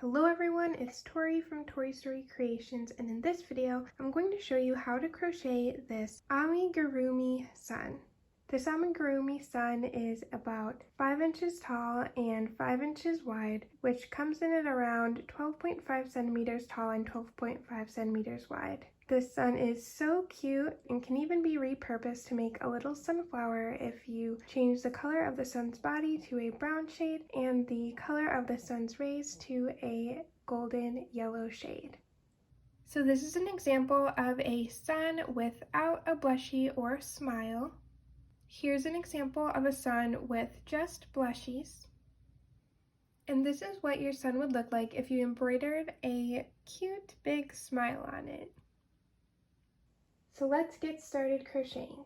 Hello everyone, it's Tori from Tori Story Creations, and in this video I'm going to show you how to crochet this amigurumi sun. This amigurumi sun is about 5 inches tall and 5 inches wide, which comes in at around 12.5 centimeters tall and 12.5 centimeters wide. This sun is so cute and can even be repurposed to make a little sunflower if you change the color of the sun's body to a brown shade and the color of the sun's rays to a golden yellow shade. So this is an example of a sun without a blushie or smile. Here's an example of a sun with just blushies. And this is what your sun would look like if you embroidered a cute big smile on it. So let's get started crocheting.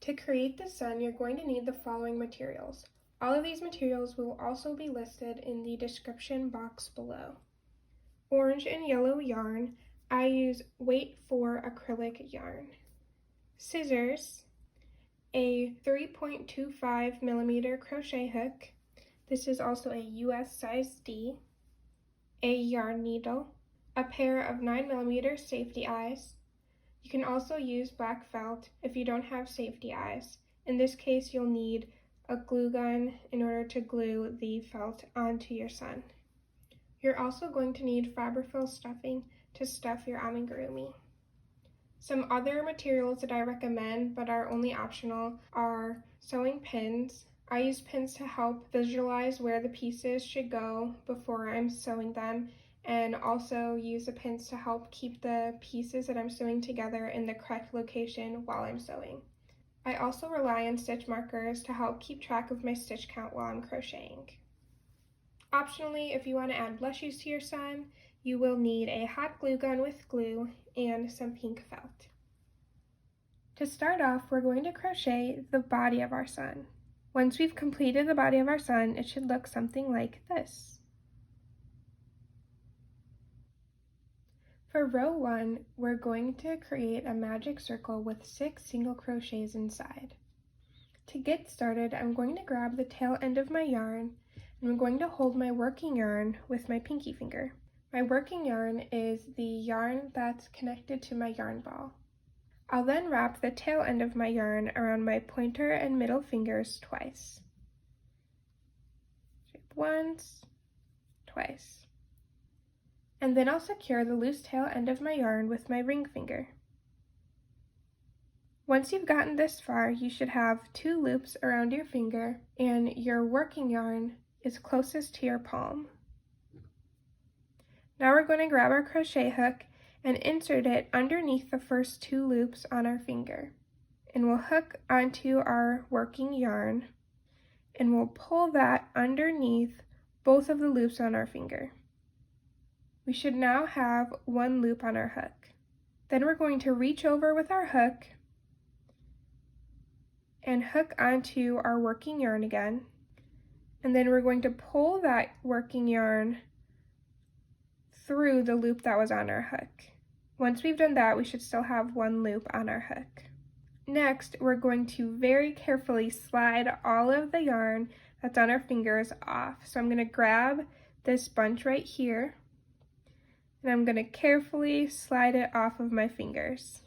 To create the sun, you're going to need the following materials. All of these materials will also be listed in the description box below. Orange and yellow yarn. I use weight 4 acrylic yarn. Scissors. A 3.25 millimeter crochet hook. This is also a US size D. A yarn needle. A pair of 9 millimeter safety eyes. You can also use black felt if you don't have safety eyes. In this case, you'll need a glue gun in order to glue the felt onto your sun. You're also going to need Fiberfill stuffing to stuff your amigurumi. Some other materials that I recommend but are only optional are sewing pins. I use pins to help visualize where the pieces should go before I'm sewing them, and also use the pins to help keep the pieces that I'm sewing together in the correct location while I'm sewing. I also rely on stitch markers to help keep track of my stitch count while I'm crocheting. Optionally, if you want to add blushies to your sun, you will need a hot glue gun with glue and some pink felt. To start off, we're going to crochet the body of our sun. Once we've completed the body of our sun, it should look something like this. For row 1, we're going to create a magic circle with 6 single crochets inside. To get started, I'm going to grab the tail end of my yarn, and I'm going to hold my working yarn with my pinky finger. My working yarn is the yarn that's connected to my yarn ball. I'll then wrap the tail end of my yarn around my pointer and middle fingers twice. Once, twice. And then I'll secure the loose tail end of my yarn with my ring finger. Once you've gotten this far, you should have 2 loops around your finger and your working yarn is closest to your palm. Now we're going to grab our crochet hook and insert it underneath the first 2 loops on our finger. And we'll hook onto our working yarn and we'll pull that underneath both of the loops on our finger. We should now have 1 loop on our hook. Then we're going to reach over with our hook and hook onto our working yarn again. And then we're going to pull that working yarn through the loop that was on our hook. Once we've done that, we should still have 1 loop on our hook. Next, we're going to very carefully slide all of the yarn that's on our fingers off. So I'm going to grab this bunch right here, and I'm going to carefully slide it off of my fingers.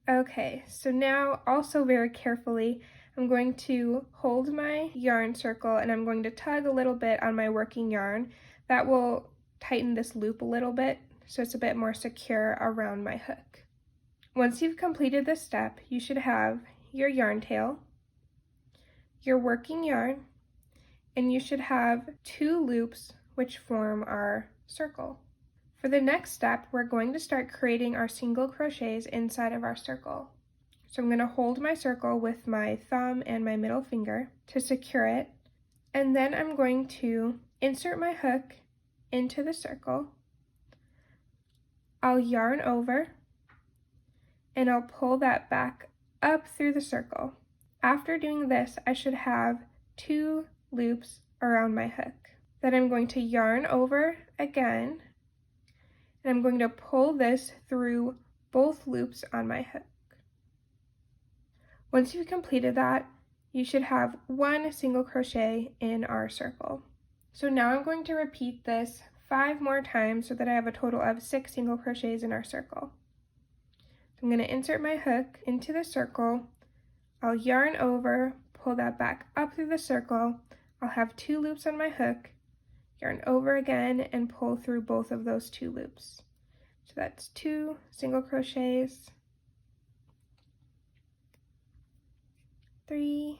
Okay, so now also very carefully, I'm going to hold my yarn circle and I'm going to tug a little bit on my working yarn. That will tighten this loop a little bit so it's a bit more secure around my hook. Once you've completed this step, you should have your yarn tail, your working yarn, and you should have 2 loops which form our circle. For the next step, we're going to start creating our single crochets inside of our circle. So I'm going to hold my circle with my thumb and my middle finger to secure it, and then I'm going to insert my hook into the circle. I'll yarn over and I'll pull that back up through the circle. After doing this, I should have 2 loops around my hook. Then I'm going to yarn over again, and I'm going to pull this through both loops on my hook. Once you've completed that, you should have 1 single crochet in our circle. So now I'm going to repeat this 5 more times so that I have a total of 6 single crochets in our circle. So I'm going to insert my hook into the circle, I'll yarn over, pull that back up through the circle, I'll have 2 loops on my hook, yarn over again and pull through both of those 2 loops. So that's 2 single crochets, 3,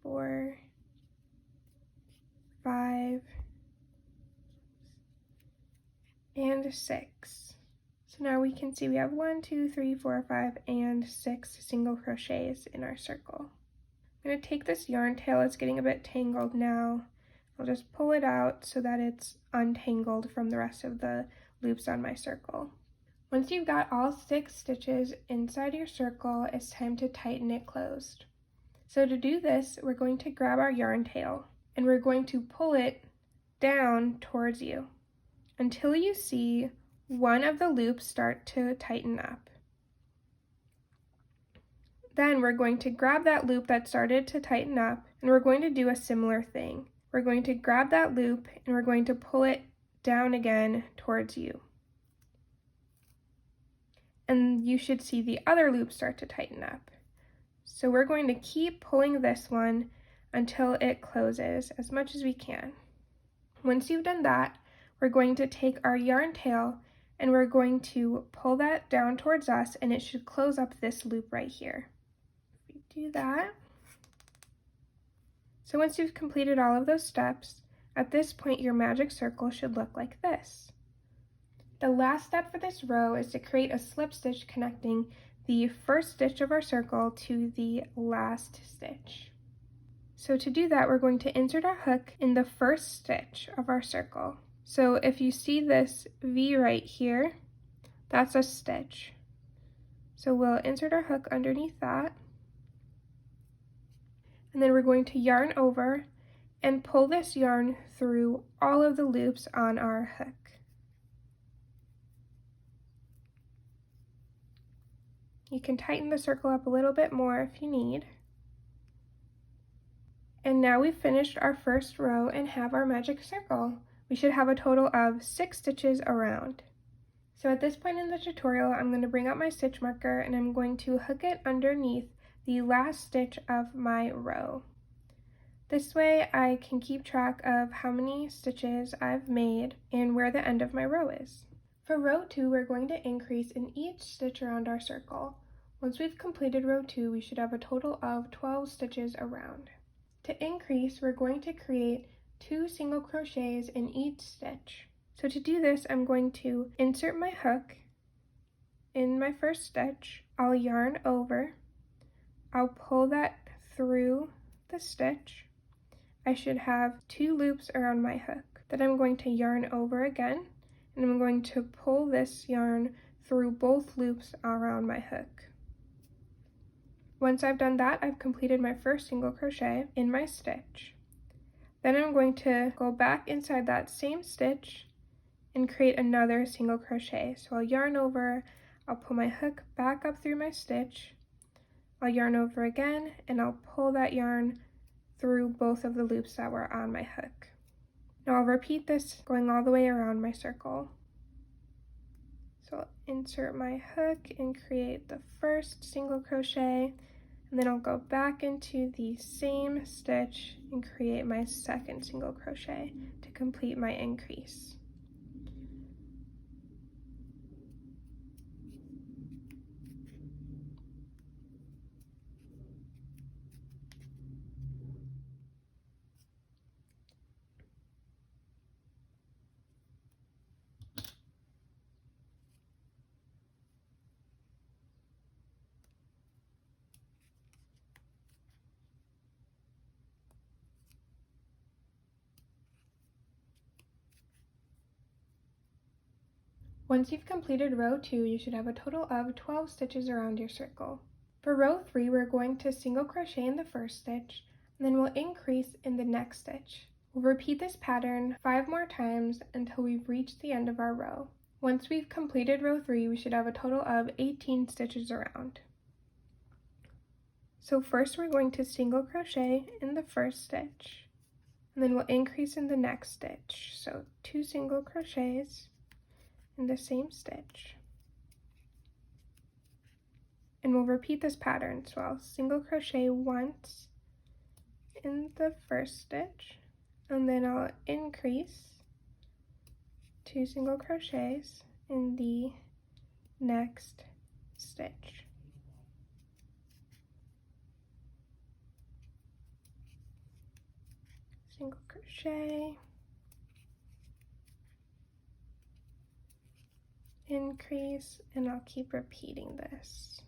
4, 5, and 6. So now we can see we have 1, 2, 3, 4, 5, and 6 single crochets in our circle. I'm going to take this yarn tail, it's getting a bit tangled now. I'll just pull it out so that it's untangled from the rest of the loops on my circle. Once you've got all 6 stitches inside your circle, it's time to tighten it closed. So to do this, we're going to grab our yarn tail and we're going to pull it down towards you until you see one of the loops start to tighten up. Then we're going to grab that loop that started to tighten up and we're going to do a similar thing. We're going to grab that loop and we're going to pull it down again towards you. And you should see the other loop start to tighten up. So we're going to keep pulling this one until it closes as much as we can. Once you've done that, we're going to take our yarn tail and we're going to pull that down towards us and it should close up this loop right here. If we do that, so once you've completed all of those steps, at this point your magic circle should look like this. The last step for this row is to create a slip stitch connecting the first stitch of our circle to the last stitch. So to do that, we're going to insert our hook in the first stitch of our circle. So if you see this V right here, that's a stitch. So we'll insert our hook underneath that. And then we're going to yarn over and pull this yarn through all of the loops on our hook. You can tighten the circle up a little bit more if you need. And now we've finished our first row and have our magic circle. We should have a total of 6 stitches around. So at this point in the tutorial, I'm going to bring out my stitch marker and I'm going to hook it underneath the last stitch of my row. This way I can keep track of how many stitches I've made and where the end of my row is. For row 2, we're going to increase in each stitch around our circle. Once we've completed row 2, we should have a total of 12 stitches around. To increase, we're going to create 2 single crochets in each stitch. So to do this, I'm going to insert my hook in my first stitch. I'll yarn over. I'll pull that through the stitch. I should have 2 loops around my hook. Then I'm going to yarn over again, and I'm going to pull this yarn through both loops around my hook. Once I've done that, I've completed my first single crochet in my stitch. Then I'm going to go back inside that same stitch and create another single crochet. So I'll yarn over, I'll pull my hook back up through my stitch, I'll yarn over again, and I'll pull that yarn through both of the loops that were on my hook. Now I'll repeat this going all the way around my circle. So I'll insert my hook and create the first single crochet, and then I'll go back into the same stitch and create my second single crochet to complete my increase. Once you've completed row 2, you should have a total of 12 stitches around your circle. For row 3, we're going to single crochet in the first stitch, and then we'll increase in the next stitch. We'll repeat this pattern 5 more times until we've reached the end of our row. Once we've completed row 3, we should have a total of 18 stitches around. So first we're going to single crochet in the first stitch, and then we'll increase in the next stitch. So 2 single crochets in the same stitch. And we'll repeat this pattern. So I'll single crochet once in the first stitch, and then I'll increase 2 single crochets in the next stitch. Single crochet, increase, and I'll keep repeating this.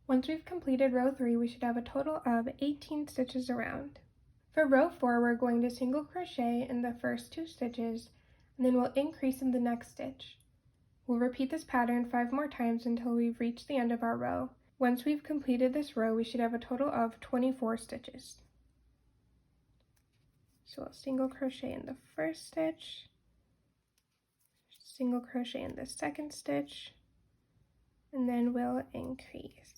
Once we've completed row 3, we should have a total of 18 stitches around. For row 4, we're going to single crochet in the first 2 stitches, and then we'll increase in the next stitch. We'll repeat this pattern 5 more times until we've reached the end of our row. Once we've completed this row, we should have a total of 24 stitches. So we'll single crochet in the first stitch, single crochet in the second stitch, and then we'll increase.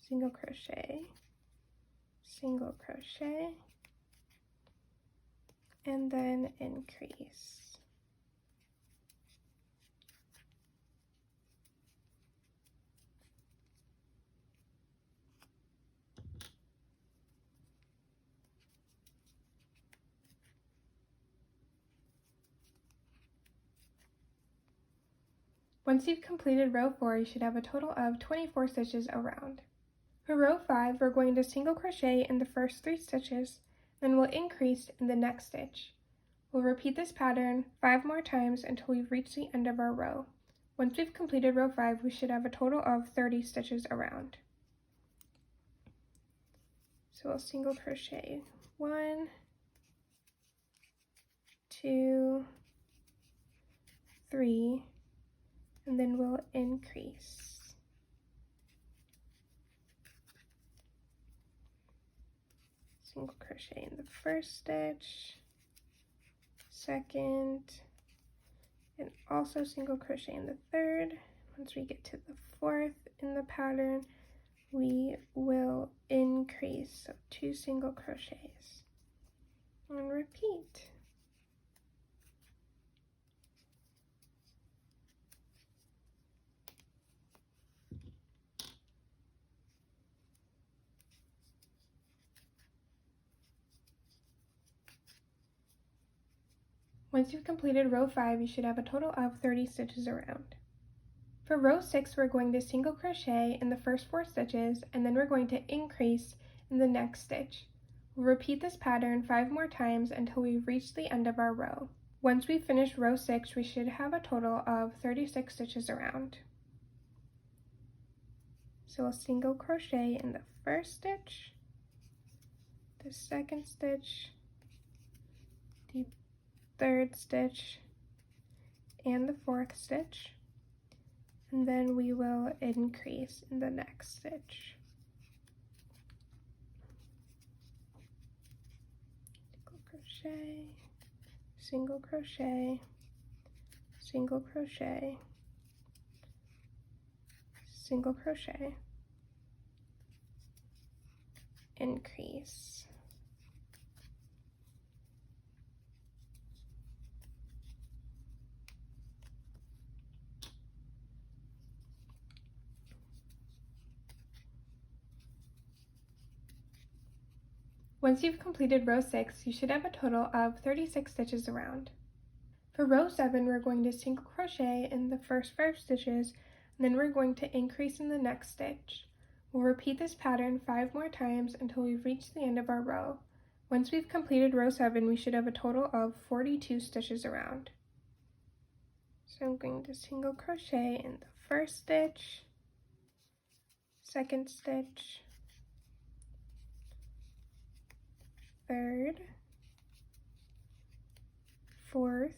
Single crochet, single crochet, and then increase. Once you've completed row 4, you should have a total of 24 stitches around. For row 5, we're going to single crochet in the first 3 stitches, then we'll increase in the next stitch. We'll repeat this pattern 5 more times until we've reached the end of our row. Once we've completed row 5, we should have a total of 30 stitches around. So we'll single crochet 1, 2, 3, and then we'll increase. Single crochet in the first stitch, second, and also single crochet in the third. Once we get to the 4th in the pattern, we will increase, so 2 single crochets, and repeat. Once you've completed row 5, you should have a total of 30 stitches around. For row 6, we're going to single crochet in the first 4 stitches, and then we're going to increase in the next stitch. We'll repeat this pattern 5 more times until we've reached the end of our row. Once we've finished row 6, we should have a total of 36 stitches around. So we'll single crochet in the first stitch, the second stitch, the third stitch, and the 4th stitch, and then we will increase in the next stitch. Single crochet, single crochet, single crochet, single crochet, increase. Once you've completed row 6, you should have a total of 36 stitches around. For row 7, we're going to single crochet in the first 5 stitches, and then we're going to increase in the next stitch. We'll repeat this pattern 5 more times until we've reached the end of our row. Once we've completed row 7, we should have a total of 42 stitches around. So I'm going to single crochet in the first stitch, second stitch, third, 4th,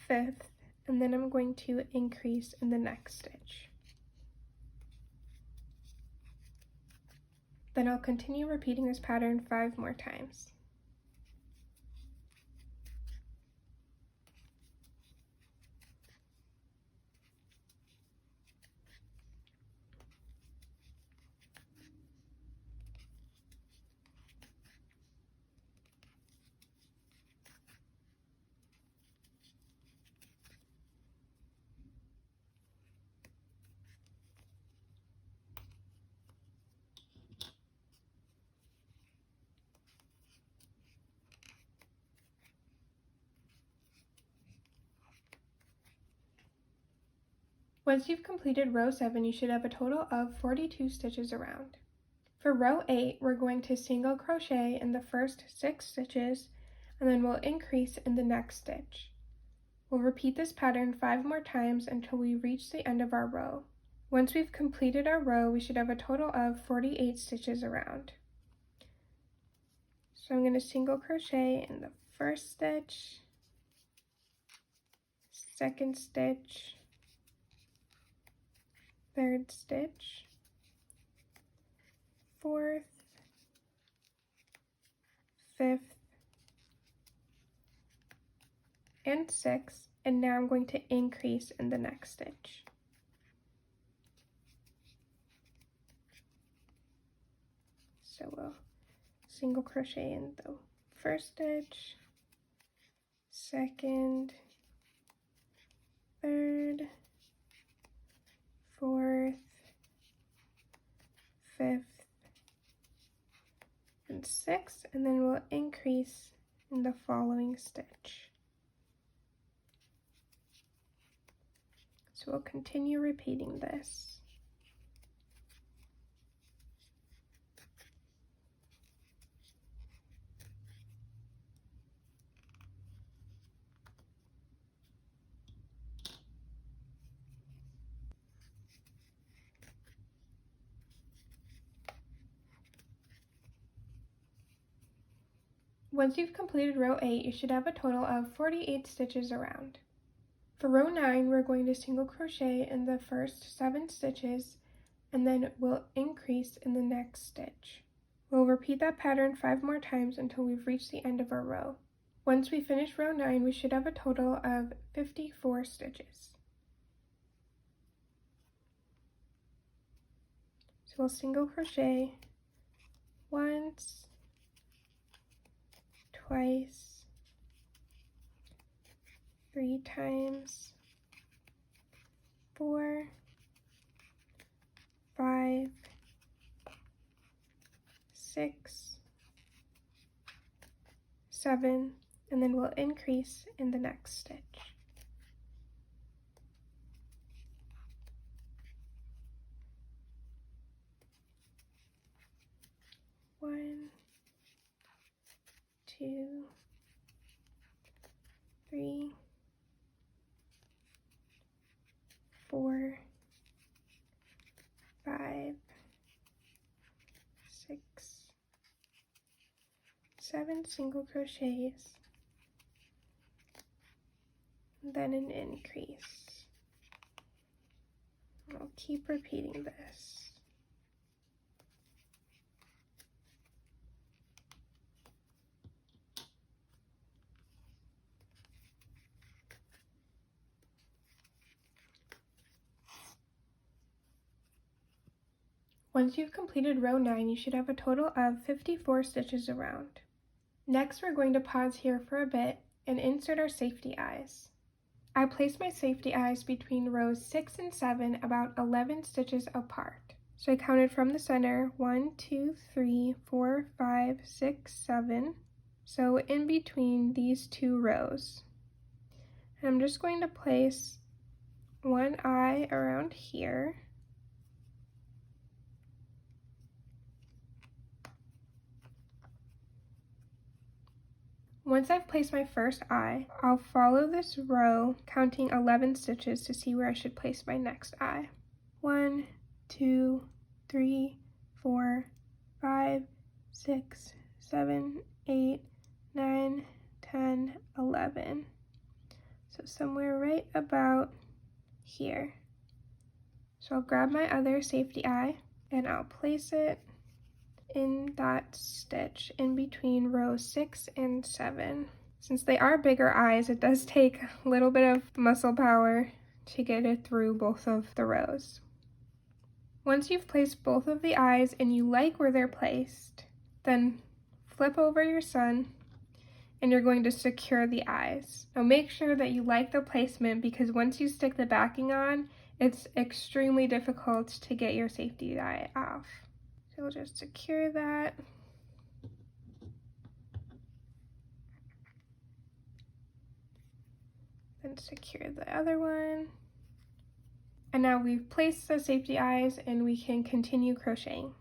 5th, and then I'm going to increase in the next stitch. Then I'll continue repeating this pattern 5 more times. Once you've completed row 7, you should have a total of 42 stitches around. For row 8, we're going to single crochet in the first 6 stitches, and then we'll increase in the next stitch. We'll repeat this pattern 5 more times until we reach the end of our row. Once we've completed our row, we should have a total of 48 stitches around. So I'm going to single crochet in the first stitch, second stitch, third stitch, 4th, 5th, and 6th, and now I'm going to increase in the next stitch. So we'll single crochet in the first stitch, second, third, 4th, 5th, and 6th, and then we'll increase in the following stitch. So we'll continue repeating this. Once you've completed row 8, you should have a total of 48 stitches around. For row 9, we're going to single crochet in the first 7 stitches, and then we'll increase in the next stitch. We'll repeat that pattern 5 more times until we've reached the end of our row. Once we finish row 9, we should have a total of 54 stitches. So we'll single crochet once, twice, 3 times, 4, 5, 6, 7, and then we'll increase in the next stitch. One, 2, 3, 4, 5, 6, 7 single crochets, and then an increase. I'll keep repeating this. Once you've completed row 9, you should have a total of 54 stitches around. Next, we're going to pause here for a bit and insert our safety eyes. I placed my safety eyes between rows 6 and 7, about 11 stitches apart. So I counted from the center 1, 2, 3, 4, 5, 6, 7. So in between these 2 rows. And I'm just going to place one eye around here. Once I've placed my first eye, I'll follow this row, counting 11 stitches to see where I should place my next eye. 1, 2, 3, 4, 5, 6, 7, 8, 9, 10, 11. So somewhere right about here. So I'll grab my other safety eye and I'll place it in that stitch in between rows 6 and 7. Since they are bigger eyes, it does take a little bit of muscle power to get it through both of the rows. Once you've placed both of the eyes and you like where they're placed, then flip over your sun and you're going to secure the eyes. Now make sure that you like the placement, because once you stick the backing on, it's extremely difficult to get your safety eye off. So we'll just secure that. Then secure the other one. And now we've placed the safety eyes and we can continue crocheting.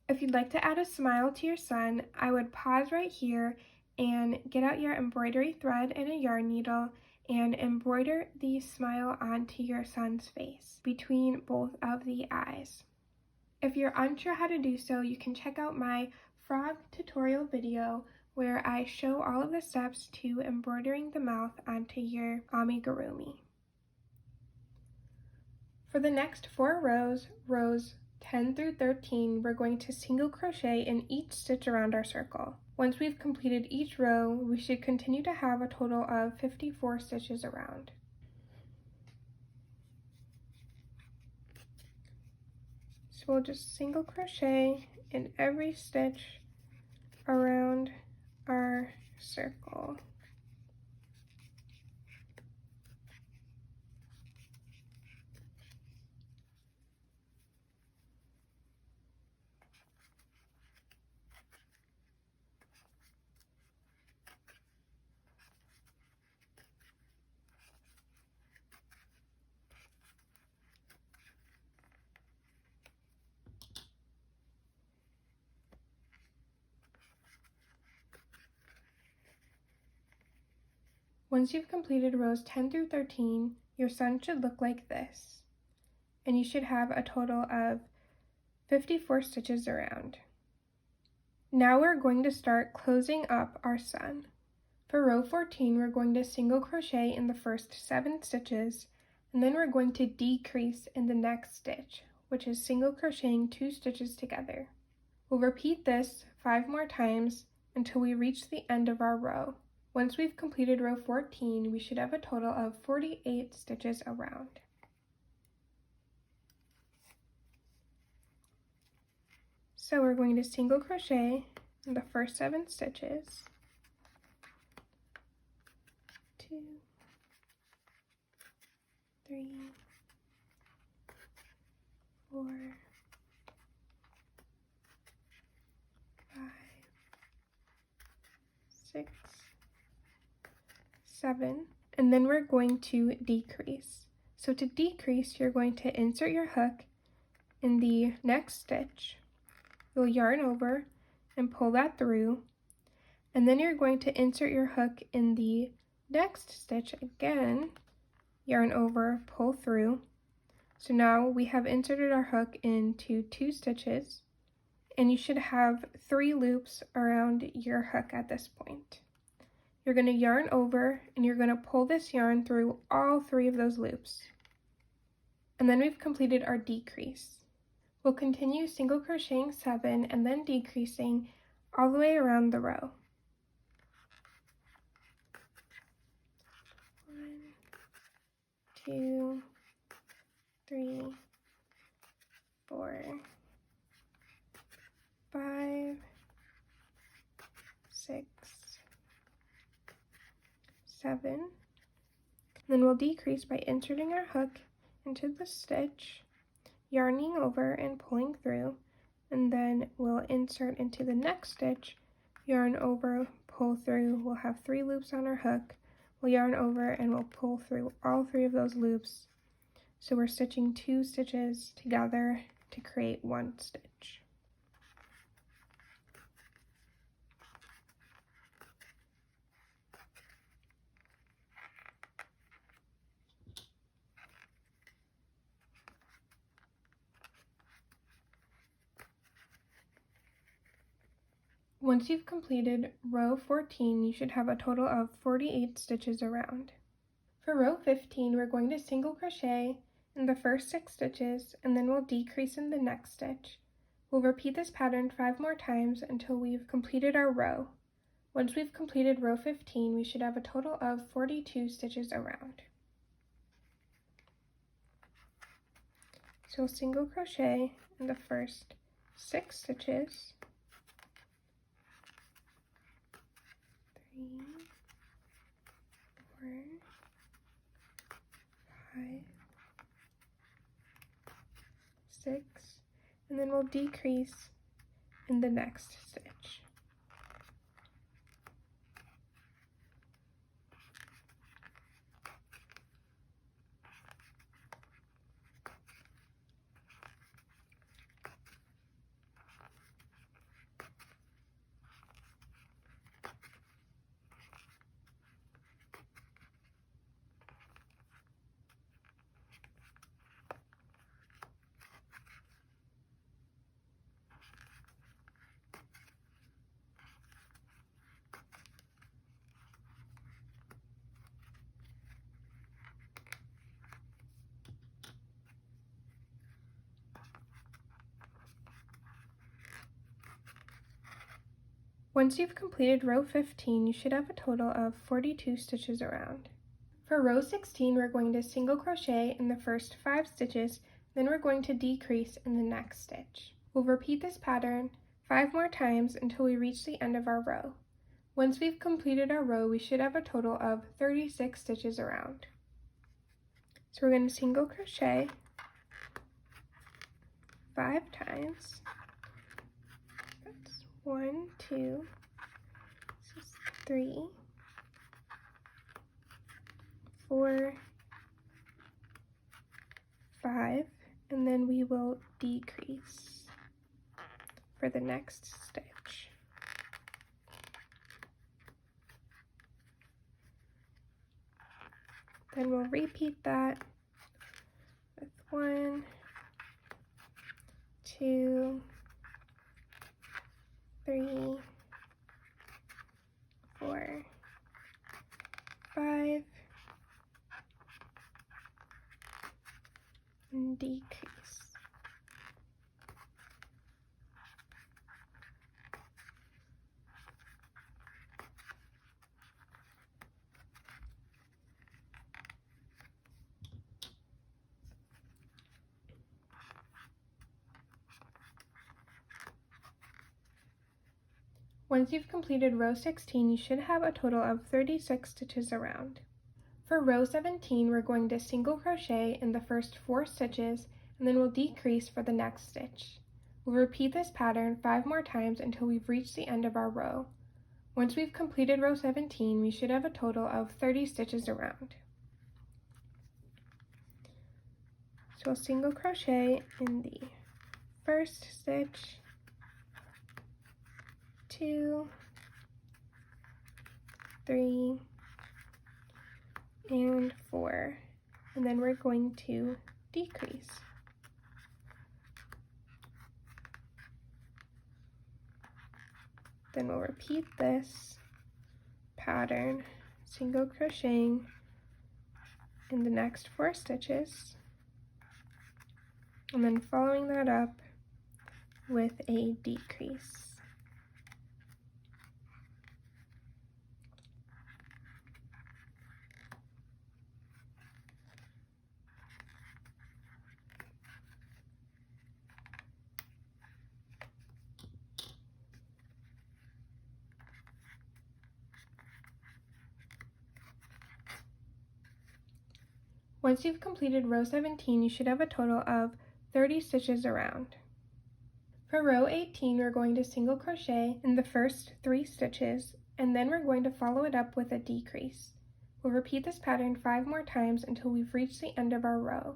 If you'd like to add a smile to your sun, I would pause right here and get out your embroidery thread and a yarn needle and embroider the smile onto your sun's face between both of the eyes. If you're unsure how to do so, you can check out my frog tutorial video where I show all of the steps to embroidering the mouth onto your amigurumi. For the next 4 rows, rows 10 through 13, we're going to single crochet in each stitch around our circle. Once we've completed each row, we should continue to have a total of 54 stitches around. So we'll just single crochet in every stitch around our circle. Once you've completed rows 10 through 13, your sun should look like this, and you should have a total of 54 stitches around. Now we're going to start closing up our sun. For row 14, we're going to single crochet in the first 7 stitches, and then we're going to decrease in the next stitch, which is single crocheting 2 stitches together. We'll repeat this 5 more times until we reach the end of our row. Once we've completed row 14, we should have a total of 48 stitches around. So we're going to single crochet in the first 7 stitches. 2, 3, 4, 5, 6, 7, and then we're going to decrease. So to decrease, you're going to insert your hook in the next stitch. You'll yarn over and pull that through, and then you're going to insert your hook in the next stitch again, yarn over, pull through. So now we have inserted our hook into 2 stitches, and you should have 3 loops around your hook at this point. You're going to yarn over and you're going to pull this yarn through all 3 of those loops. And then we've completed our decrease. We'll continue single crocheting 7 and then decreasing all the way around the row. 1, 2, 3, 4, 5, 6, 7. Then we'll decrease by inserting our hook into the stitch, yarning over and pulling through, and then we'll insert into the next stitch, yarn over, pull through. We'll have 3 loops on our hook. We'll yarn over and we'll pull through all 3 of those loops. So we're stitching 2 stitches together to create 1 stitch. Once you've completed row 14, you should have a total of 48 stitches around. For row 15, we're going to single crochet in the first 6 stitches, and then we'll decrease in the next stitch. We'll repeat this pattern 5 more times until we've completed our row. Once we've completed row 15, we should have a total of 42 stitches around. So single crochet in the first 6 stitches, 3, 4, 5, 6, and then we'll decrease in the next stitch. Once you've completed row 15, you should have a total of 42 stitches around. For row 16, we're going to single crochet in the first 5 stitches, then we're going to decrease in the next stitch. We'll repeat this pattern 5 more times until we reach the end of our row. Once we've completed our row, we should have a total of 36 stitches around. So we're going to single crochet 5 times. 1, 2, 3, 4, 5, and then we will decrease for the next stitch. Then we'll repeat that with 1, 2, 3, 4, 5, and decrease. Once you've completed row 16, you should have a total of 36 stitches around. For row 17, we're going to single crochet in the first 4 stitches, and then we'll decrease for the next stitch. We'll repeat this pattern 5 more times until we've reached the end of our row. Once we've completed row 17, we should have a total of 30 stitches around. So we'll single crochet in the first stitch, 2, 3, and 4, and then we're going to decrease. Then we'll repeat this pattern, single crocheting in the next 4 stitches, and then following that up with a decrease. Once you've completed row 17, you should have a total of 30 stitches around. For row 18, we're going to single crochet in the first 3 stitches, and then we're going to follow it up with a decrease. We'll repeat this pattern 5 more times until we've reached the end of our row.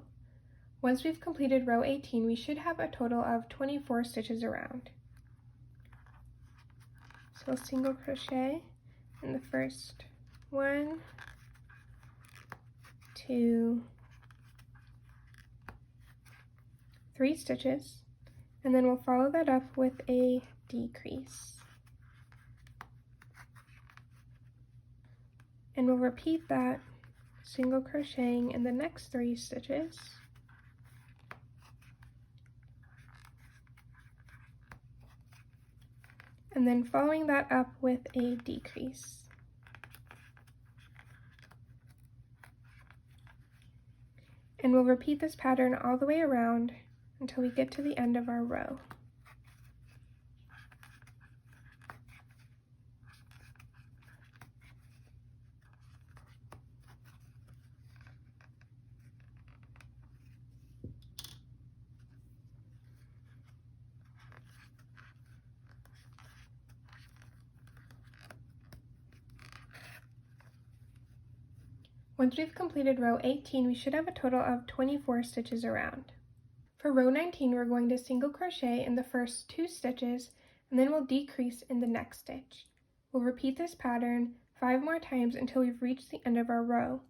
Once we've completed row 18, we should have a total of 24 stitches around. So we'll single crochet in the first 1, 2, 3 stitches, and then we'll follow that up with a decrease. And we'll repeat that, single crocheting in the next 3 stitches. And then following that up with a decrease. And we'll repeat this pattern all the way around until we get to the end of our row. Once we've completed row 18, we should have a total of 24 stitches around. For row 19, we're going to single crochet in the first 2 stitches, and then we'll decrease in the next stitch. We'll repeat this pattern 5 more times until we've reached the end of our row.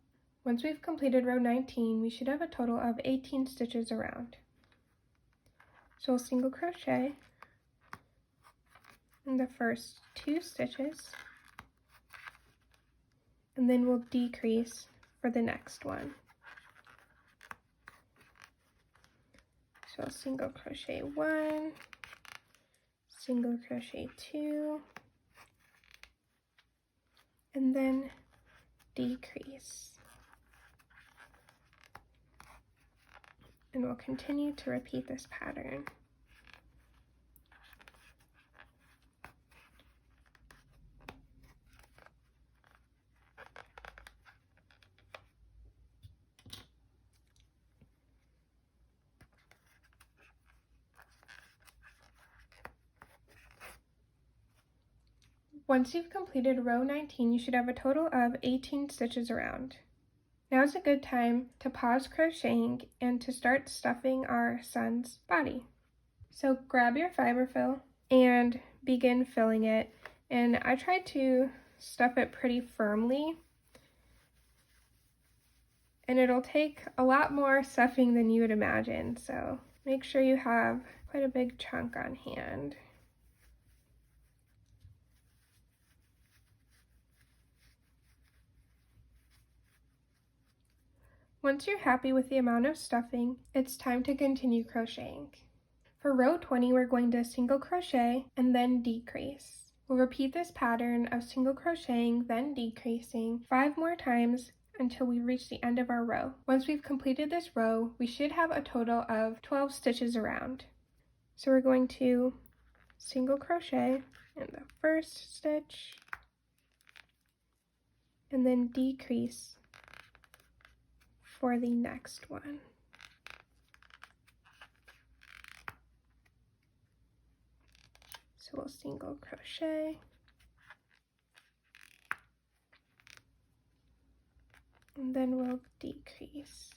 Once we've completed row 19, we should have a total of 18 stitches around. So we'll single crochet in the first 2 stitches, and then we'll decrease for the next one. So I'll single crochet 1, single crochet 2, and then decrease. And we'll continue to repeat this pattern. Once you've completed row 19, you should have a total of 18 stitches around. Now is a good time to pause crocheting and to start stuffing our sun's body. So grab your Fiberfill and begin filling it. And I tried to stuff it pretty firmly. And it'll take a lot more stuffing than you would imagine. So make sure you have quite a big chunk on hand. Once you're happy with the amount of stuffing, it's time to continue crocheting. For row 20, we're going to single crochet and then decrease. We'll repeat this pattern of single crocheting, then decreasing 5 more times until we reach the end of our row. Once we've completed this row, we should have a total of 12 stitches around. So we're going to single crochet in the first stitch and then decrease for the next one. So we'll single crochet and then we'll decrease.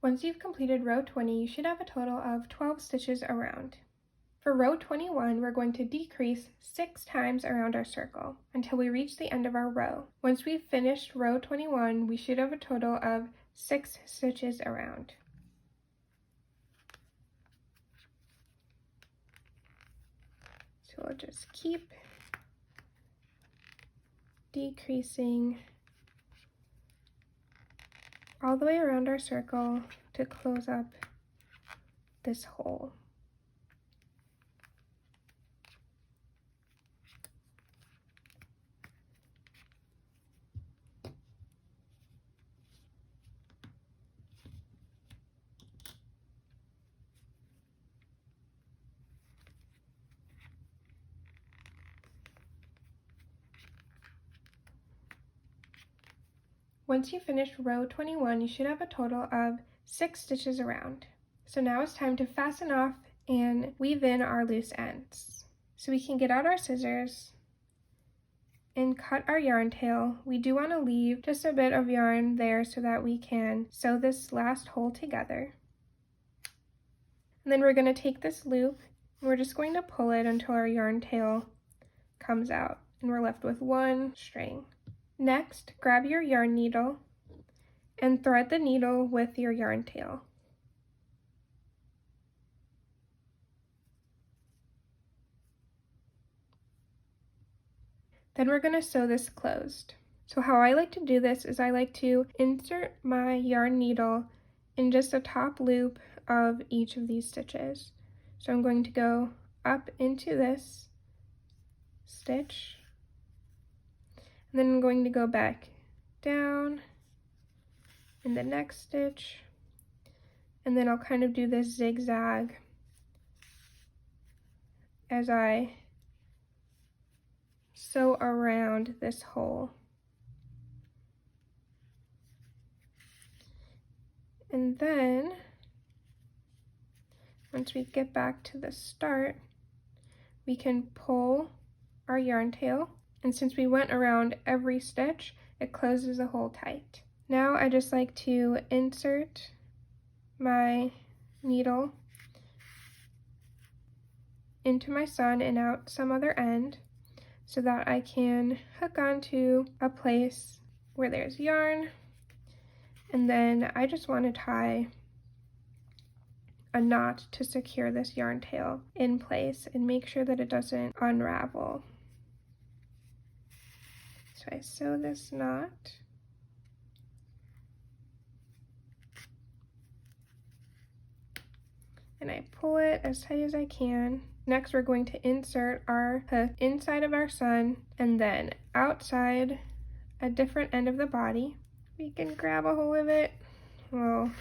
Once you've completed row 20, you should have a total of 12 stitches around. For row 21, we're going to decrease 6 times around our circle until we reach the end of our row. Once we've finished row 21, we should have a total of 6 stitches around. So we'll just keep decreasing all the way around our circle to close up this hole. Once you finish row 21, you should have a total of 6 stitches around. So now it's time to fasten off and weave in our loose ends. So we can get out our scissors and cut our yarn tail. We do want to leave just a bit of yarn there so that we can sew this last hole together. And then we're going to take this loop and we're just going to pull it until our yarn tail comes out and we're left with one string. Next, grab your yarn needle and thread the needle with your yarn tail. Then we're going to sew this closed. So how I like to do this is I like to insert my yarn needle in just the top loop of each of these stitches. So I'm going to go up into this stitch, and then I'm going to go back down in the next stitch, and then I'll kind of do this zigzag as I sew around this hole. And then once we get back to the start, we can pull our yarn tail, and since we went around every stitch, it closes the hole tight. Now I just like to insert my needle into my sun and out some other end so that I can hook onto a place where there's yarn, and then I just want to tie a knot to secure this yarn tail in place and make sure that it doesn't unravel. So I sew this knot. And I pull it as tight as I can. Next, we're going to insert our hook inside of our sun and then outside a different end of the body. We can grab a hold of it. We'll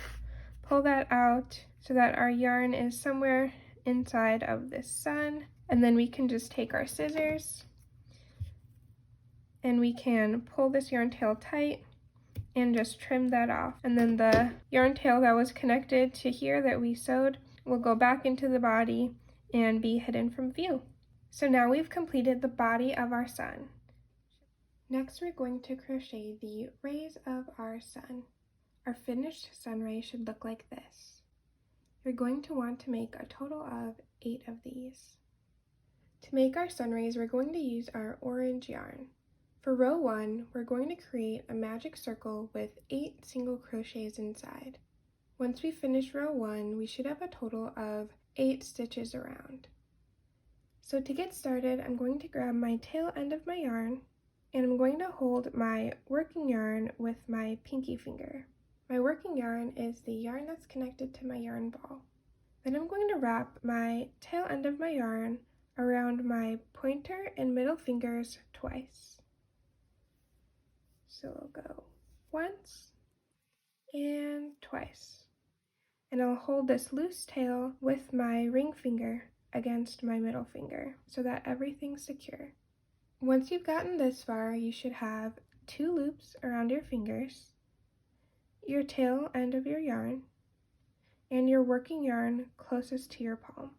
pull that out so that our yarn is somewhere inside of this sun. And then we can just take our scissors and we can pull this yarn tail tight and just trim that off. And then the yarn tail that was connected to here that we sewed will go back into the body and be hidden from view. So now we've completed the body of our sun. Next, we're going to crochet the rays of our sun. Our finished sun ray should look like this. You're going to want to make a total of 8 of these. To make our sun rays, we're going to use our orange yarn. For row 1, we're going to create a magic circle with 8 single crochets inside. Once we finish row 1, we should have a total of 8 stitches around. So to get started, I'm going to grab my tail end of my yarn and I'm going to hold my working yarn with my pinky finger. My working yarn is the yarn that's connected to my yarn ball. Then I'm going to wrap my tail end of my yarn around my pointer and middle fingers twice. So we'll go once and twice. And I'll hold this loose tail with my ring finger against my middle finger so that everything's secure. Once you've gotten this far, you should have 2 loops around your fingers, your tail end of your yarn, and your working yarn closest to your palm.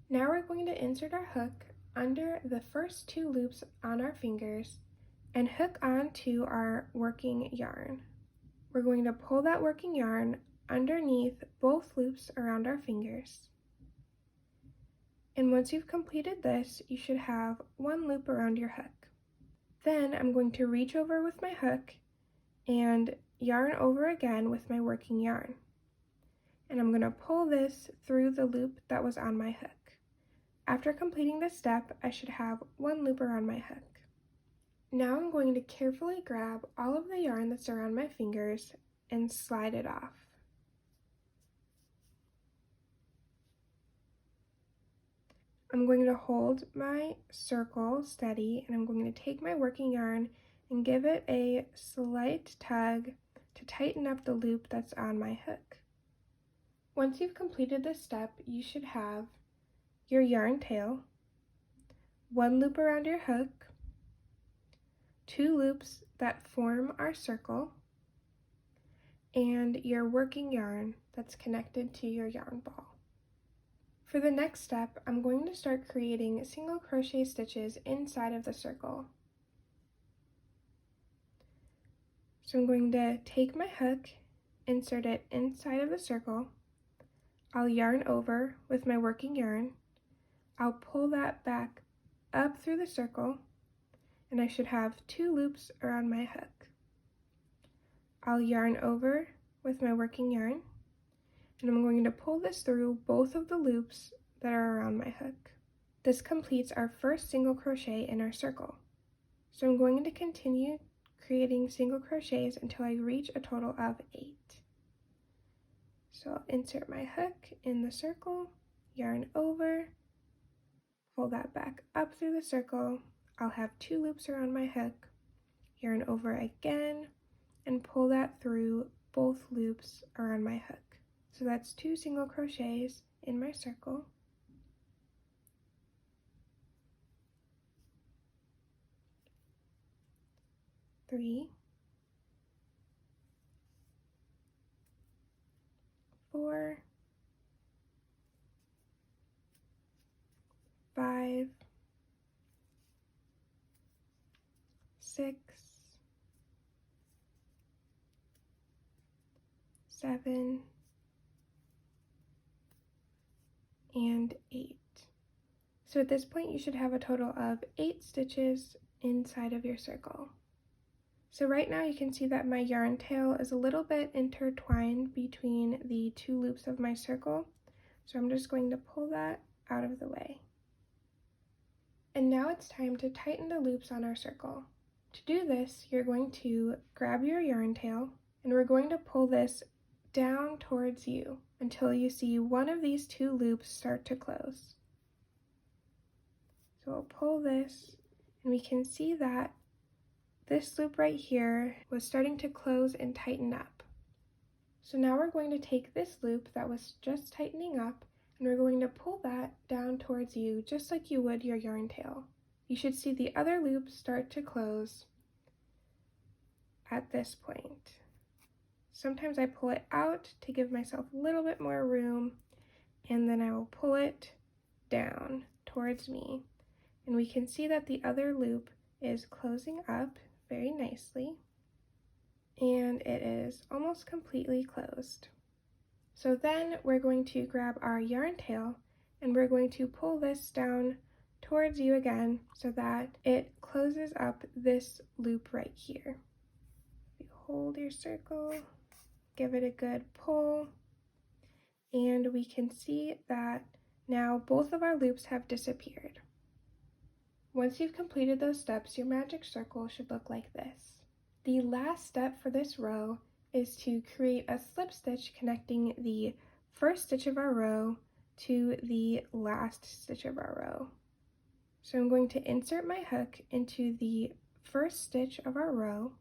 Now we're going to insert our hook under the first 2 loops on our fingers and hook onto our working yarn. We're going to pull that working yarn underneath both loops around our fingers. And once you've completed this, you should have 1 loop around your hook. Then I'm going to reach over with my hook and yarn over again with my working yarn. And I'm going to pull this through the loop that was on my hook. After completing this step, I should have 1 loop around my hook. Now I'm going to carefully grab all of the yarn that's around my fingers and slide it off. I'm going to hold my circle steady and I'm going to take my working yarn and give it a slight tug to tighten up the loop that's on my hook. Once you've completed this step, you should have your yarn tail, 1 loop around your hook, 2 loops that form our circle, and your working yarn that's connected to your yarn ball. For the next step, I'm going to start creating single crochet stitches inside of the circle. So I'm going to take my hook, insert it inside of the circle. I'll yarn over with my working yarn. I'll pull that back up through the circle, and I should have 2 loops around my hook. I'll yarn over with my working yarn, and I'm going to pull this through both of the loops that are around my hook. This completes our first single crochet in our circle. So I'm going to continue creating single crochets until I reach a total of 8. So I'll insert my hook in the circle, yarn over, pull that back up through the circle. I'll have 2 loops around my hook, yarn over again, and pull that through both loops around my hook. So that's 2 single crochets in my circle. Three, 4, 5, 6, 7, and 8. So at this point you should have a total of 8 stitches inside of your circle. So right now you can see that my yarn tail is a little bit intertwined between the 2 loops of my circle. So I'm just going to pull that out of the way. And now it's time to tighten the loops on our circle. To do this, you're going to grab your yarn tail, and we're going to pull this down towards you until you see one of these 2 loops start to close. So we'll pull this, and we can see that this loop right here was starting to close and tighten up. So now we're going to take this loop that was just tightening up, and we're going to pull that down towards you just like you would your yarn tail. You should see the other loop start to close at this point. Sometimes I pull it out to give myself a little bit more room, and then I will pull it down towards me. And we can see that the other loop is closing up very nicely, and it is almost completely closed. So then we're going to grab our yarn tail, and we're going to pull this down towards you again so that it closes up this loop right here. You hold your circle, give it a good pull, and we can see that now both of our loops have disappeared. Once you've completed those steps, your magic circle should look like this. The last step for this row is to create a slip stitch connecting the first stitch of our row to the last stitch of our row. So I'm going to insert my hook into the first stitch of our row.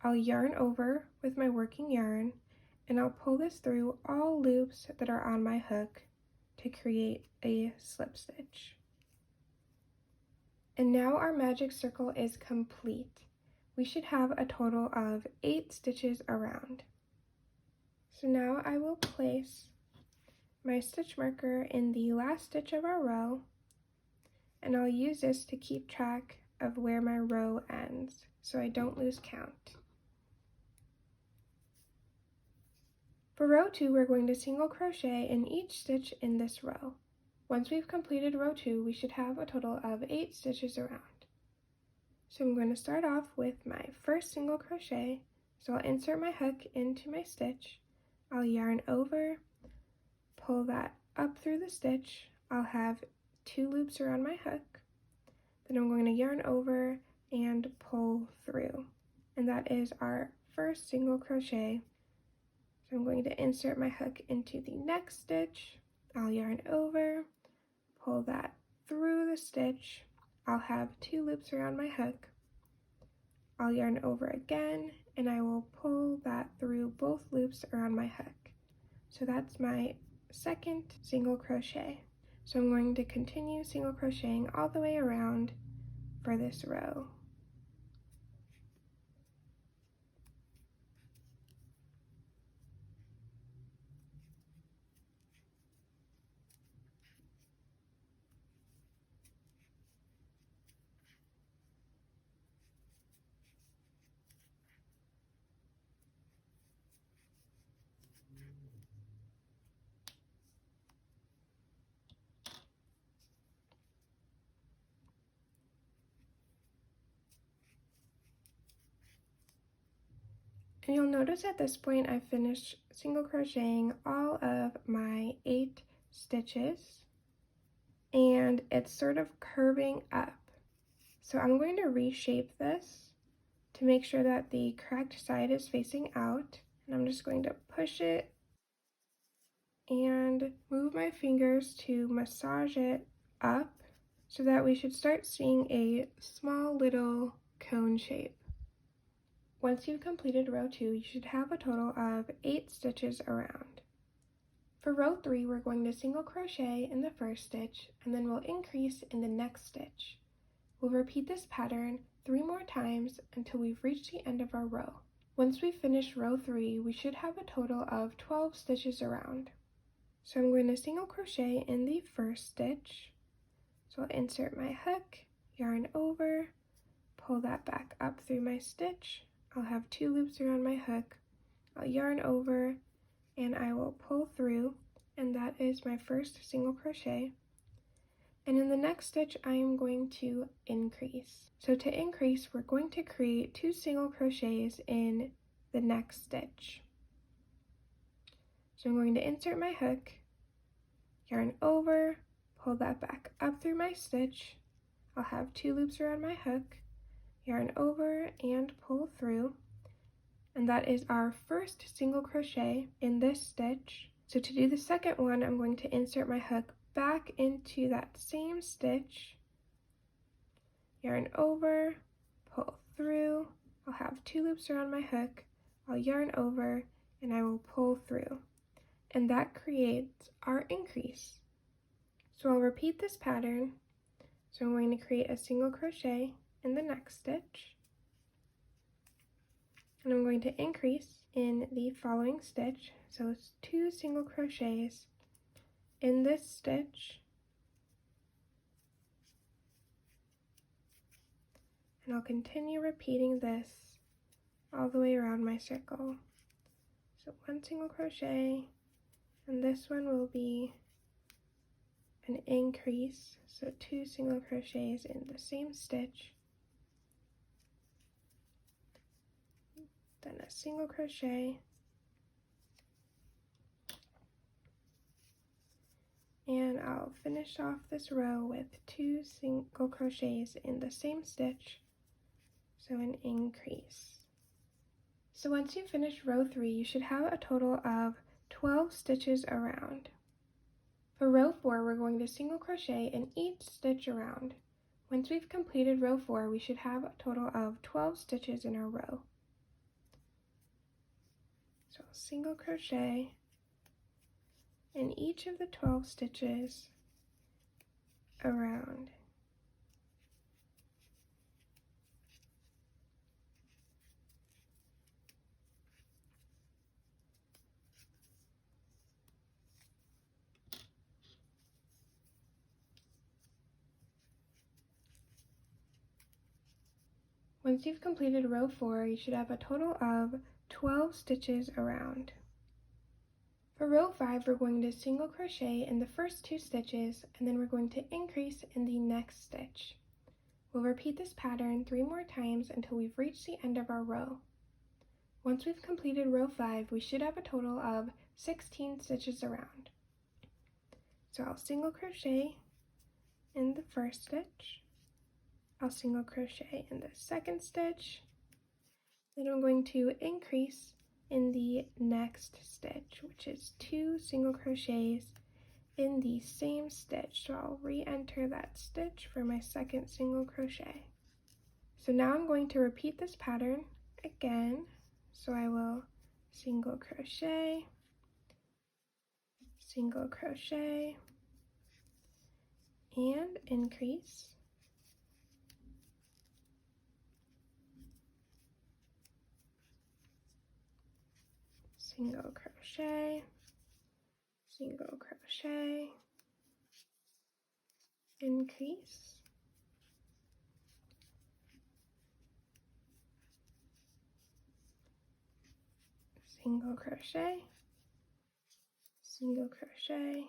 I'll yarn over with my working yarn, and I'll pull this through all loops that are on my hook to create a slip stitch. And now our magic circle is complete. We should have a total of 8 stitches around. So now I will place my stitch marker in the last stitch of our row, and I'll use this to keep track of where my row ends so I don't lose count. For row 2, we're going to single crochet in each stitch in this row. Once we've completed row 2, we should have a total of 8 stitches around. So I'm going to start off with my first single crochet. So I'll insert my hook into my stitch. I'll yarn over, pull that up through the stitch. I'll have 2 loops around my hook. Then I'm going to yarn over and pull through. And that is our first single crochet. So I'm going to insert my hook into the next stitch. I'll yarn over, pull that through the stitch. I'll have 2 loops around my hook. I'll yarn over again, and I will pull that through both loops around my hook. So that's my second single crochet. So I'm going to continue single crocheting all the way around for this row. And you'll notice at this point I've finished single crocheting all of my 8 stitches, and it's sort of curving up. So I'm going to reshape this to make sure that the correct side is facing out, and I'm just going to push it and move my fingers to massage it up so that we should start seeing a small little cone shape. Once you've completed row 2, you should have a total of 8 stitches around. For row 3, we're going to single crochet in the first stitch, and then we'll increase in the next stitch. We'll repeat this pattern 3 more times until we've reached the end of our row. Once we finish row 3, we should have a total of 12 stitches around. So I'm going to single crochet in the first stitch. So I'll insert my hook, yarn over, pull that back up through my stitch. I'll have 2 loops around my hook. I'll yarn over and I will pull through, and that is my first single crochet. And in the next stitch I am going to increase. So to increase, we're going to create 2 single crochets in the next stitch. So I'm going to insert my hook, yarn over, pull that back up through my stitch. I'll have 2 loops around my hook, yarn over and pull through, and that is our first single crochet in this stitch. So to do the second one, I'm going to insert my hook back into that same stitch, yarn over, pull through. I'll have 2 loops around my hook, I'll yarn over, and I will pull through, and that creates our increase. So I'll repeat this pattern. So I'm going to create a single crochet in the next stitch, and I'm going to increase in the following stitch. So it's 2 single crochets in this stitch, and I'll continue repeating this all the way around my circle. So 1 single crochet, and this one will be an increase, so 2 single crochets in the same stitch, then a single crochet, and I'll finish off this row with 2 single crochets in the same stitch, so an increase. So once you finish row 3, you should have a total of 12 stitches around. For row 4, we're going to single crochet in each stitch around. Once we've completed row 4, we should have a total of 12 stitches in our row. So I'll single crochet in each of the 12 stitches around. Once you've completed row 4, you should have a total of 12 stitches around. For row 5, we're going to single crochet in the first 2 stitches, and then we're going to increase in the next stitch. We'll repeat this pattern 3 more times until we've reached the end of our row. Once we've completed row 5, we should have a total of 16 stitches around. So I'll single crochet in the first stitch, I'll single crochet in the second stitch, then I'm going to increase in the next stitch, which is 2 single crochets in the same stitch. So I'll re-enter that stitch for my second single crochet. So now I'm going to repeat this pattern again. So I will single crochet, single crochet, and increase, single crochet, single crochet, increase, single crochet, single crochet,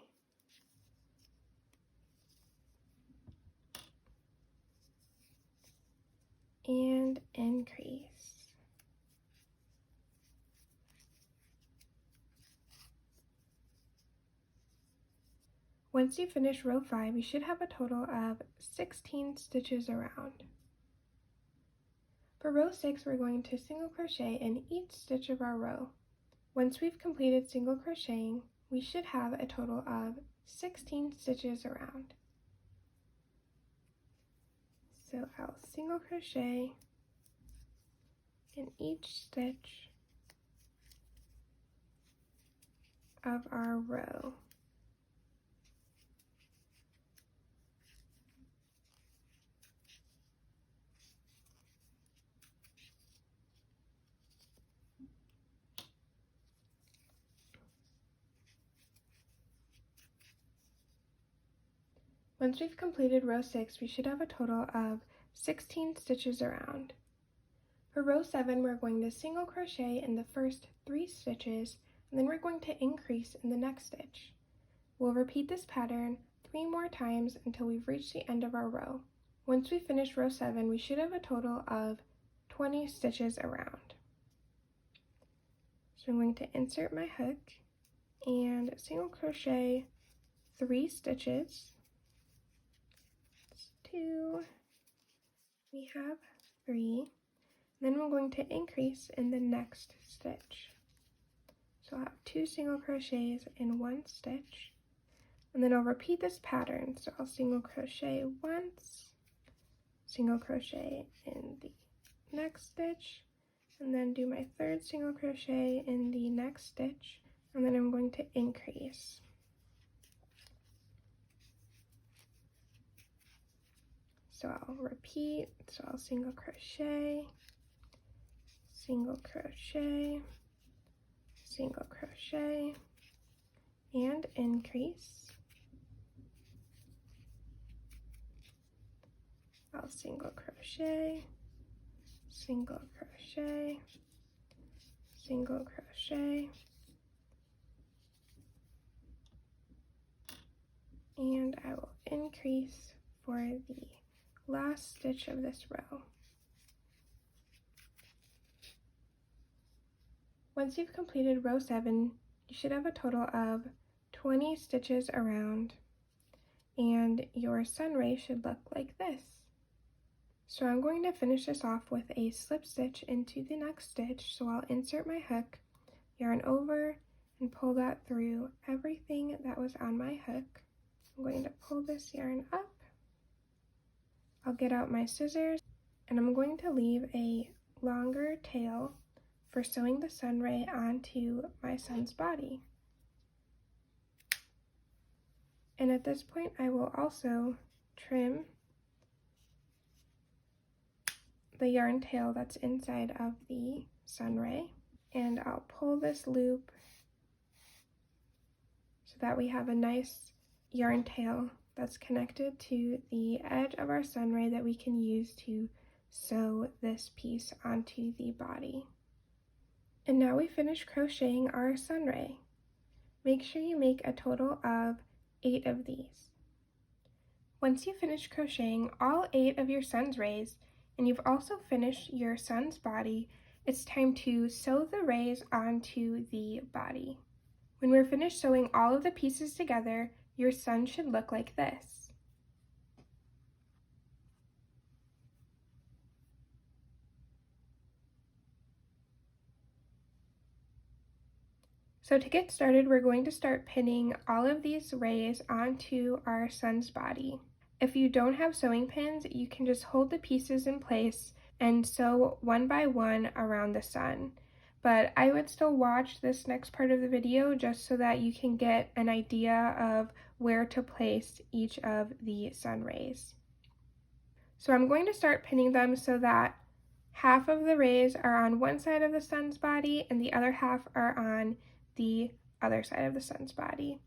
and increase. Once you finish row 5, you should have a total of 16 stitches around. For row 6, we're going to single crochet in each stitch of our row. Once we've completed single crocheting, we should have a total of 16 stitches around. So I'll single crochet in each stitch of our row. Once we've completed row 6, we should have a total of 16 stitches around. For row 7, we're going to single crochet in the first 3 stitches, and then we're going to increase in the next stitch. We'll repeat this pattern 3 more times until we've reached the end of our row. Once we finish row 7, we should have a total of 20 stitches around. So I'm going to insert my hook and single crochet 3 stitches. 2, we have 3, then we're going to increase in the next stitch. So I'll have 2 single crochets in 1 stitch, and then I'll repeat this pattern. So I'll single crochet once, single crochet in the next stitch, and then do my 3rd single crochet in the next stitch, and then I'm going to increase. So I'll repeat, so I'll single crochet, single crochet, single crochet, and increase. I'll single crochet, single crochet, single crochet, and I will increase for the last stitch of this row. Once you've completed row 7, you should have a total of 20 stitches around, and your sunray should look like this. So I'm going to finish this off with a slip stitch into the next stitch. So I'll insert my hook, yarn over, and pull that through everything that was on my hook. I'm going to pull this yarn up. I'll get out my scissors, and I'm going to leave a longer tail for sewing the sunray onto my son's body. And at this point, I will also trim the yarn tail that's inside of the sunray, and I'll pull this loop so that we have a nice yarn tail that's connected to the edge of our sunray that we can use to sew this piece onto the body. And now we finish crocheting our sunray. Make sure you make a total of 8 of these. Once you finish crocheting all 8 of your sun's rays, and you've also finished your son's body, it's time to sew the rays onto the body. When we're finished sewing all of the pieces together, your son should look like this. So to get started, we're going to start pinning all of these rays onto our son's body. If you don't have sewing pins, you can just hold the pieces in place and sew one by one around the sun. But I would still watch this next part of the video just so that you can get an idea of where to place each of the sun rays. So I'm going to start pinning them so that half of the rays are on one side of the sun's body and the other half are on the other side of the sun's body.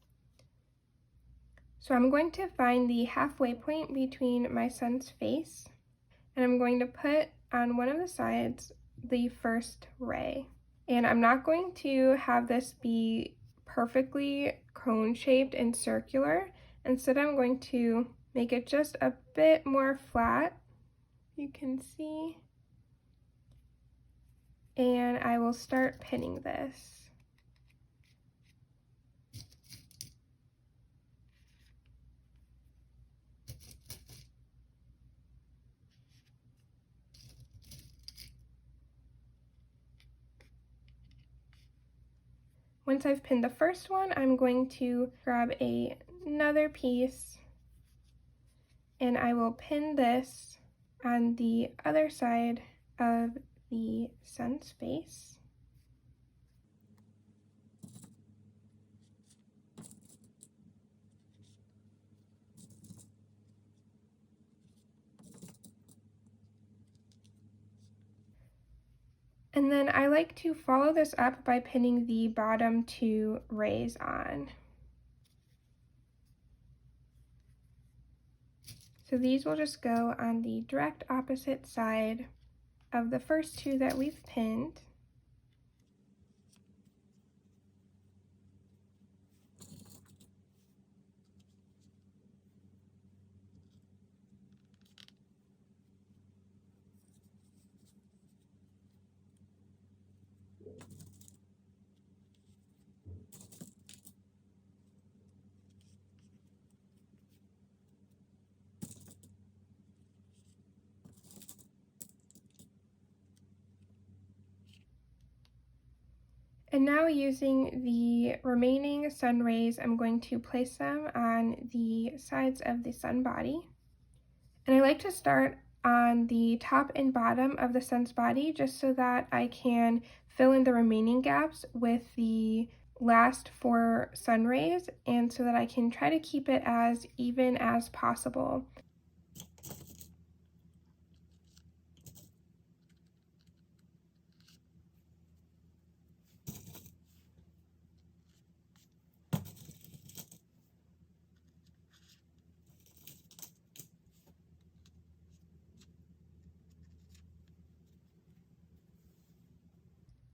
So I'm going to find the halfway point between my son's face, and I'm going to put on one of the sides the first ray. And I'm not going to have this be perfectly cone shaped and circular. Instead, I'm going to make it just a bit more flat, you can see. And I will start pinning this. Once I've pinned the first one, I'm going to grab another piece and I will pin this on the other side of the sun's face. And then I like to follow this up by pinning the bottom 2 rays on. So these will just go on the direct opposite side of the first 2 that we've pinned. And now using the remaining sun rays, I'm going to place them on the sides of the sun body. And I like to start on the top and bottom of the sun's body just so that I can fill in the remaining gaps with the last 4 sun rays, and so that I can try to keep it as even as possible.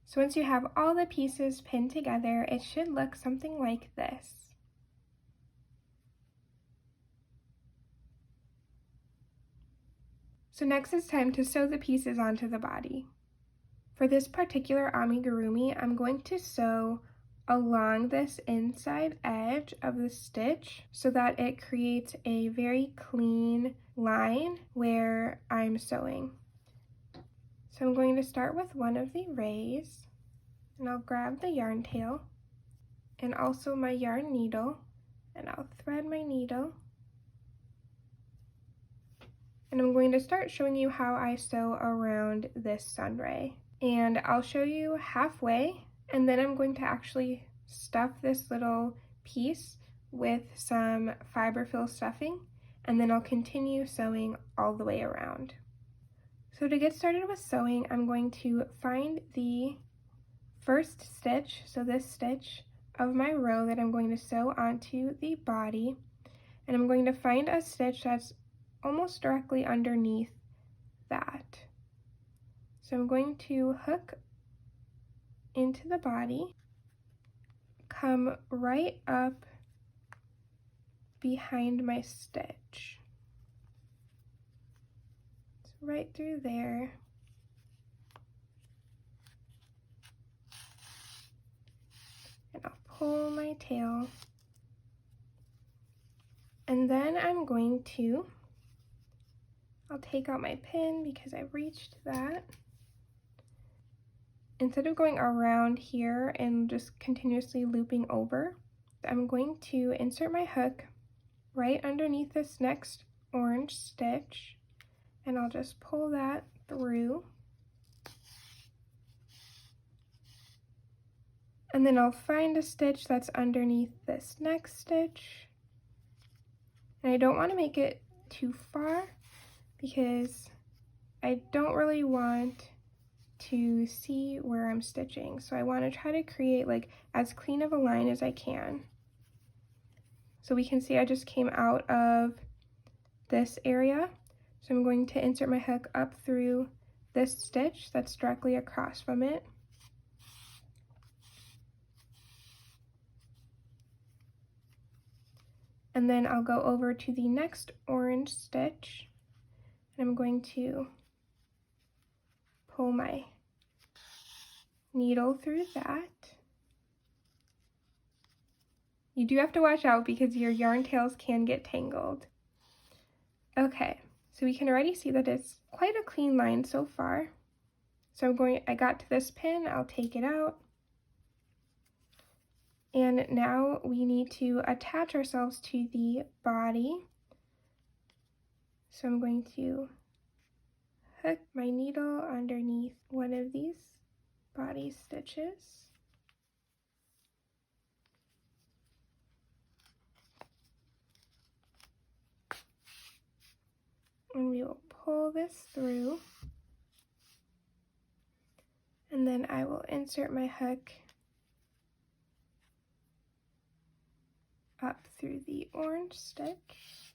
So once you have all the pieces pinned together, it should look something like this. So next it's time to sew the pieces onto the body. For this particular amigurumi, I'm going to sew along this inside edge of the stitch so that it creates a very clean line where I'm sewing. So I'm going to start with one of the rays, and I'll grab the yarn tail and also my yarn needle, and I'll thread my needle. And I'm going to start showing you how I sew around this sun ray. And I'll show you halfway, and then I'm going to actually stuff this little piece with some Fiberfill stuffing, and then I'll continue sewing all the way around. So to get started with sewing, I'm going to find the first stitch, so this stitch of my row that I'm going to sew onto the body, and I'm going to find a stitch that's almost directly underneath that. So I'm going to hook into the body, come right up behind my stitch. So right through there. And I'll pull my tail. And then I'm going to, I'll take out my pin because I've reached that. Instead of going around here and just continuously looping over, I'm going to insert my hook right underneath this next orange stitch, and I'll just pull that through. And then I'll find a stitch that's underneath this next stitch. And I don't want to make it too far because I don't really want to see where I'm stitching. So I want to try to create like as clean of a line as I can. So we can see I just came out of this area. So I'm going to insert my hook up through this stitch that's directly across from it. And then I'll go over to the next orange stitch, and I'm going to pull my needle through that. You do have to watch out because your yarn tails can get tangled. Okay, so we can already see that it's quite a clean line so far. So I got to this pin, I'll take it out. And now we need to attach ourselves to the body. So I'm going to hook my needle underneath one of these body stitches. And we will pull this through. And then I will insert my hook up through the orange stitch.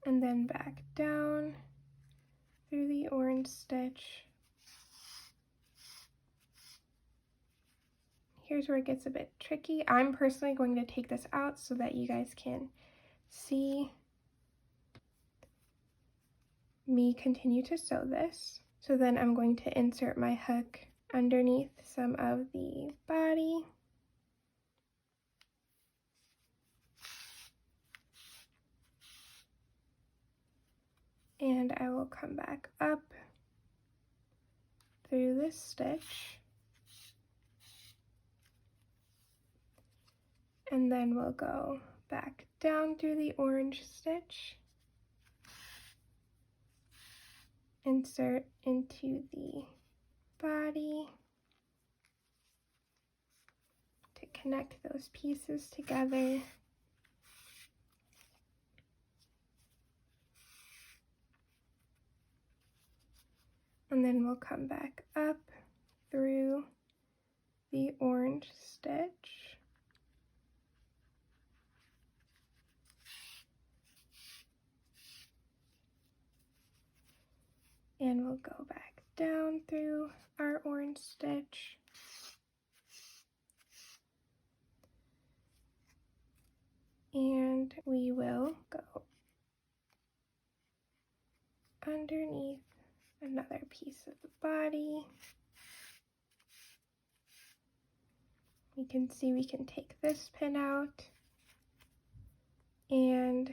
And then back down through the orange stitch. Here's where it gets a bit tricky. I'm personally going to take this out so that you guys can see me continue to sew this. So then I'm going to insert my hook underneath some of the body. And I will come back up through this stitch. And then we'll go back down through the orange stitch. Insert into the body to connect those pieces together. And then we'll come back up through the orange stitch. And we'll go back down through our orange stitch. And we will go underneath another piece of the body. We can see we can take this pin out, and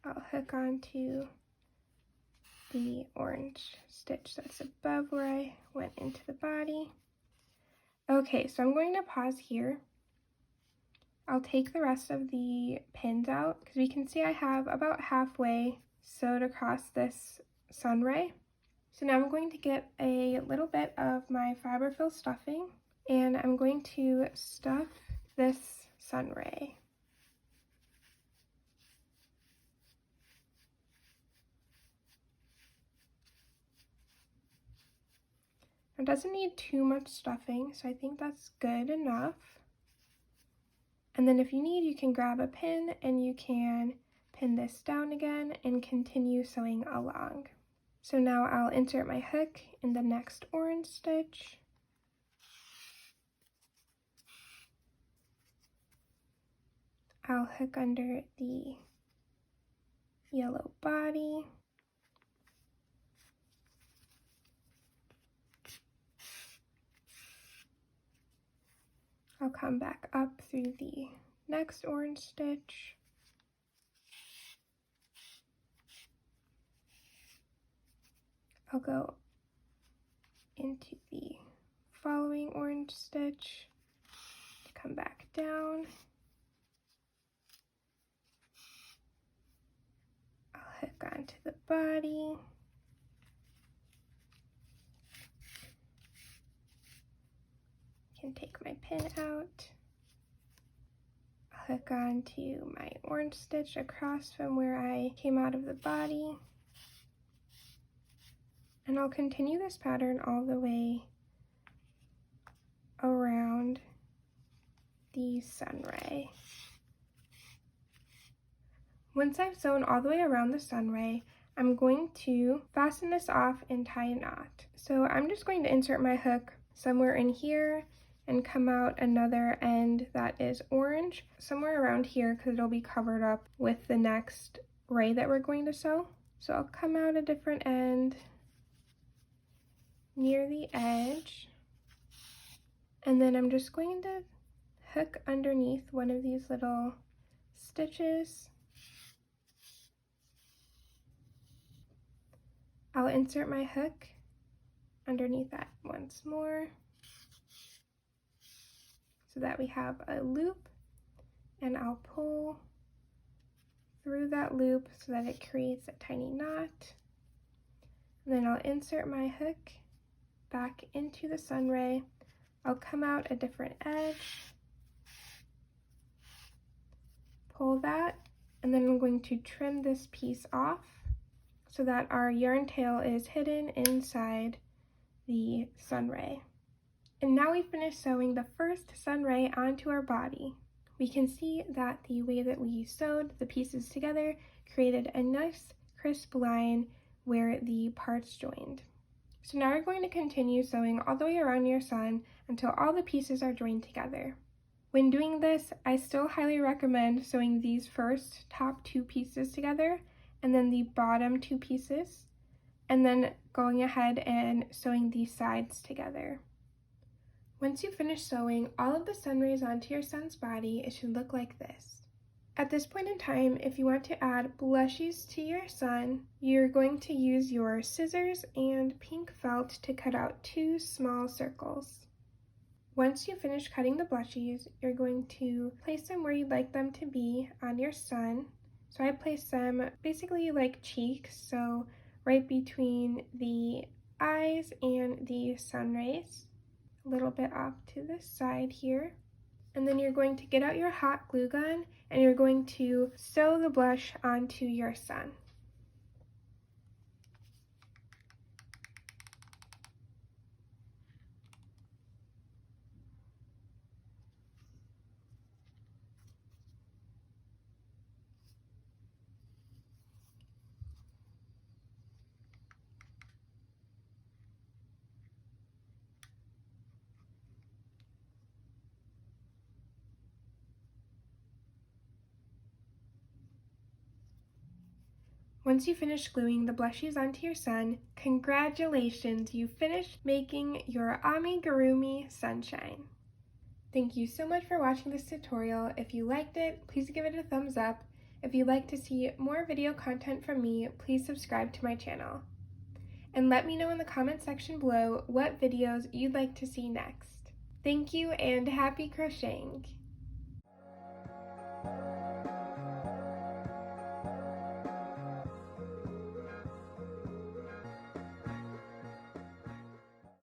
I'll hook onto the orange stitch that's above where I went into the body. Okay, so I'm going to pause here. I'll take the rest of the pins out because we can see I have about halfway sewed across this sunray. So now I'm going to get a little bit of my Fiberfill stuffing and I'm going to stuff this sunray. It doesn't need too much stuffing, so I think that's good enough. And then if you need, you can grab a pin and you can pin this down again and continue sewing along. So now I'll insert my hook in the next orange stitch. I'll hook under the yellow body. I'll come back up through the next orange stitch. I'll go into the following orange stitch, come back down. I'll hook onto the body. Can take my pin out. I'll hook onto my orange stitch across from where I came out of the body. And I'll continue this pattern all the way around the sunray. Once I've sewn all the way around the sunray, I'm going to fasten this off and tie a knot. So I'm just going to insert my hook somewhere in here and come out another end that is orange, somewhere around here because it'll be covered up with the next ray that we're going to sew. So I'll come out a different end near the edge, and then I'm just going to hook underneath one of these little stitches. I'll insert my hook underneath that once more so that we have a loop, and I'll pull through that loop so that it creates a tiny knot. And then I'll insert my hook back into the sunray. I'll come out a different edge, pull that, and then I'm going to trim this piece off so that our yarn tail is hidden inside the sunray. And now we finished sewing the first sunray onto our body. We can see that the way that we sewed the pieces together created a nice crisp line where the parts joined. So now we're going to continue sewing all the way around your sun until all the pieces are joined together. When doing this, I still highly recommend sewing these first top 2 pieces together and then the bottom 2 pieces, and then going ahead and sewing these sides together. Once you finish sewing all of the sun rays onto your sun's body, it should look like this. At this point in time, if you want to add blushies to your sun, you're going to use your scissors and pink felt to cut out 2 small circles. Once you finish cutting the blushies, you're going to place them where you'd like them to be on your sun. So I placed them basically like cheeks, so right between the eyes and the sun rays, a little bit off to the side here. And then you're going to get out your hot glue gun and you're going to sew the blush onto your sun. Once you finish gluing the blushies onto your sun, congratulations, you finished making your amigurumi sunshine. Thank you so much for watching this tutorial. If you liked it, please give it a thumbs up. If you'd like to see more video content from me, please subscribe to my channel. And let me know in the comment section below what videos you'd like to see next. Thank you and happy crocheting!